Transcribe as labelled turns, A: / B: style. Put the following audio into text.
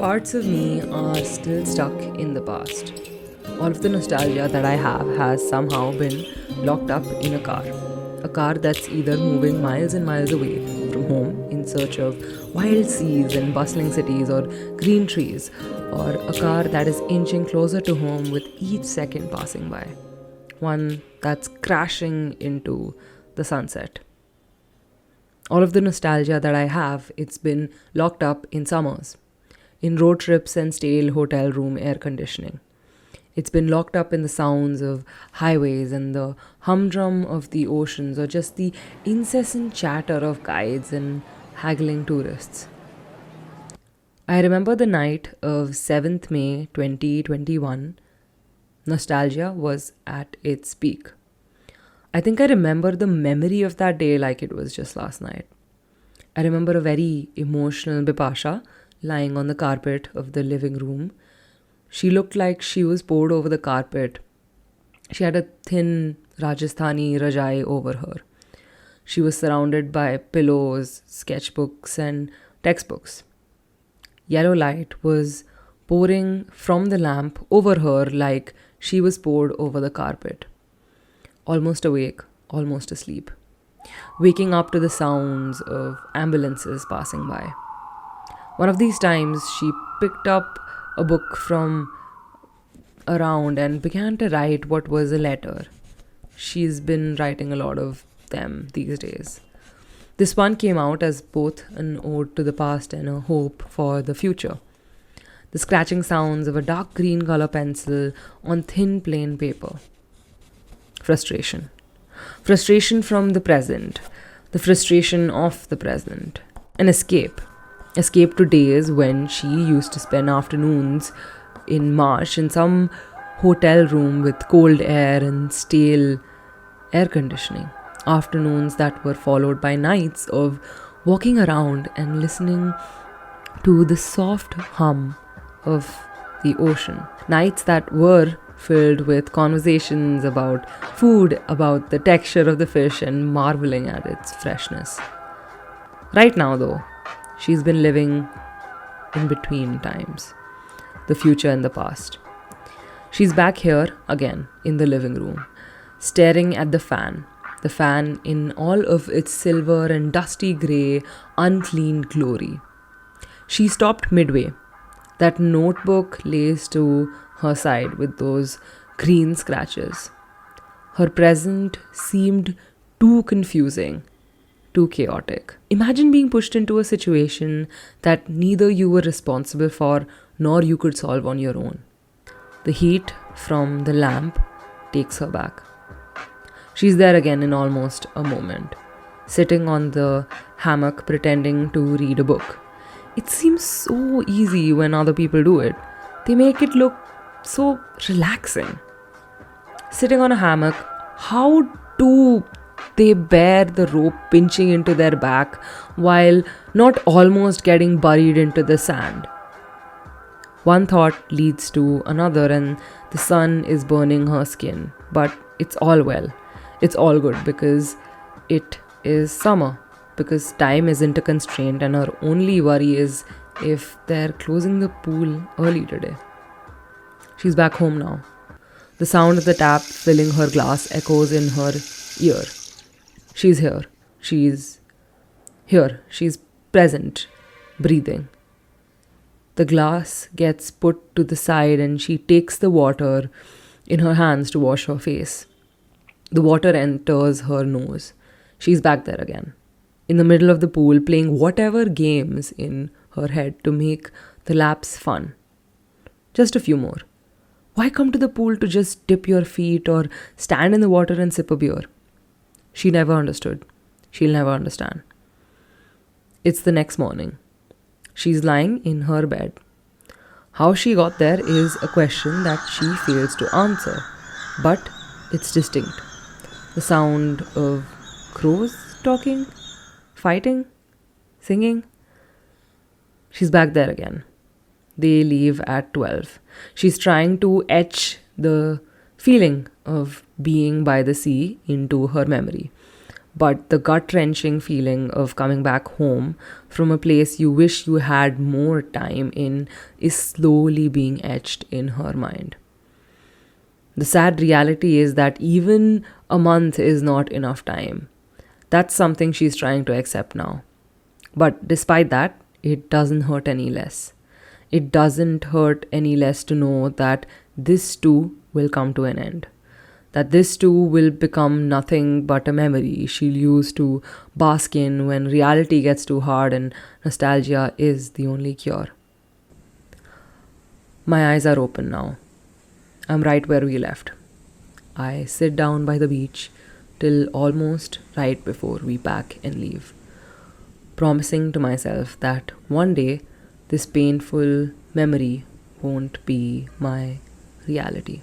A: Parts of me are still stuck in the past. All of the nostalgia that I have has somehow been locked up in a car. A car that's either moving miles and miles away from home in search of wild seas and bustling cities or green trees, or a car that is inching closer to home with each second passing by. One that's crashing into the sunset. All of the nostalgia that I have, it's been locked up in summers, in road trips and stale hotel room air conditioning. It's been locked up in the sounds of highways and the humdrum of the oceans, or just the incessant chatter of guides and haggling tourists. I remember the night of 7th May 2021. Nostalgia was at its peak. I think I remember the memory of that day like it was just last night. I remember a very emotional Bipasha lying on the carpet of the living room. She looked like she was poured over the carpet. She had a thin Rajasthani rajai over her. She was surrounded by pillows, sketchbooks, and textbooks. Yellow light was pouring from the lamp over her like she was poured over the carpet. Almost awake, almost asleep. Waking up to the sounds of ambulances passing by. One of these times, she picked up a book from around and began to write what was a letter. She's been writing a lot of them these days. This one came out as both an ode to the past and a hope for the future. The scratching sounds of a dark green color pencil on thin plain paper. Frustration. Frustration from the present. The frustration of the present. An escape. Escape to days when she used to spend afternoons in March in some hotel room with cold air and stale air conditioning. Afternoons that were followed by nights of walking around and listening to the soft hum of the ocean. Nights that were filled with conversations about food, about the texture of the fish, and marveling at its freshness. Right now, though, she's been living in between times, the future and the past. She's back here again in the living room, staring at the fan in all of its silver and dusty grey, unclean glory. She stopped midway. That notebook lays to her side with those green scratches. Her present seemed too confusing, too chaotic. Imagine being pushed into a situation that neither you were responsible for nor you could solve on your own. The heat from the lamp takes her back. She's there again in almost a moment, sitting on the hammock pretending to read a book. It seems so easy when other people do it. They make it look so relaxing. Sitting on a hammock, how do they bear the rope pinching into their back while not almost getting buried into the sand? One thought leads to another, and the sun is burning her skin. But it's all well. It's all good because it is summer. Because time isn't a constraint, and her only worry is if they're closing the pool early today. She's back home now. The sound of the tap filling her glass echoes in her ear. She's here. She's here. She's present, breathing. The glass gets put to the side and she takes the water in her hands to wash her face. The water enters her nose. She's back there again, in the middle of the pool, playing whatever games in her head to make the laps fun. Just a few more. Why come to the pool to just dip your feet or stand in the water and sip a beer? She never understood. She'll never understand. It's the next morning. She's lying in her bed. How she got there is a question that she fails to answer, but it's distinct. The sound of crows talking, fighting, singing. She's back there again. They leave at 12. She's trying to etch the feeling of being by the sea into her memory. but the gut wrenching feeling of coming back home from a place you wish you had more time in is slowly being etched in her mind. The sad reality is that even a month is not enough time. That's something she's trying to accept now. But despite that, it doesn't hurt any less. It doesn't hurt any less to know that this too will come to an end. That this too will become nothing but a memory she'll use to bask in when reality gets too hard and nostalgia is the only cure. My eyes are open now. I'm right where we left. I sit down by the beach till almost right before we pack and leave, promising to myself that one day this painful memory won't be my reality.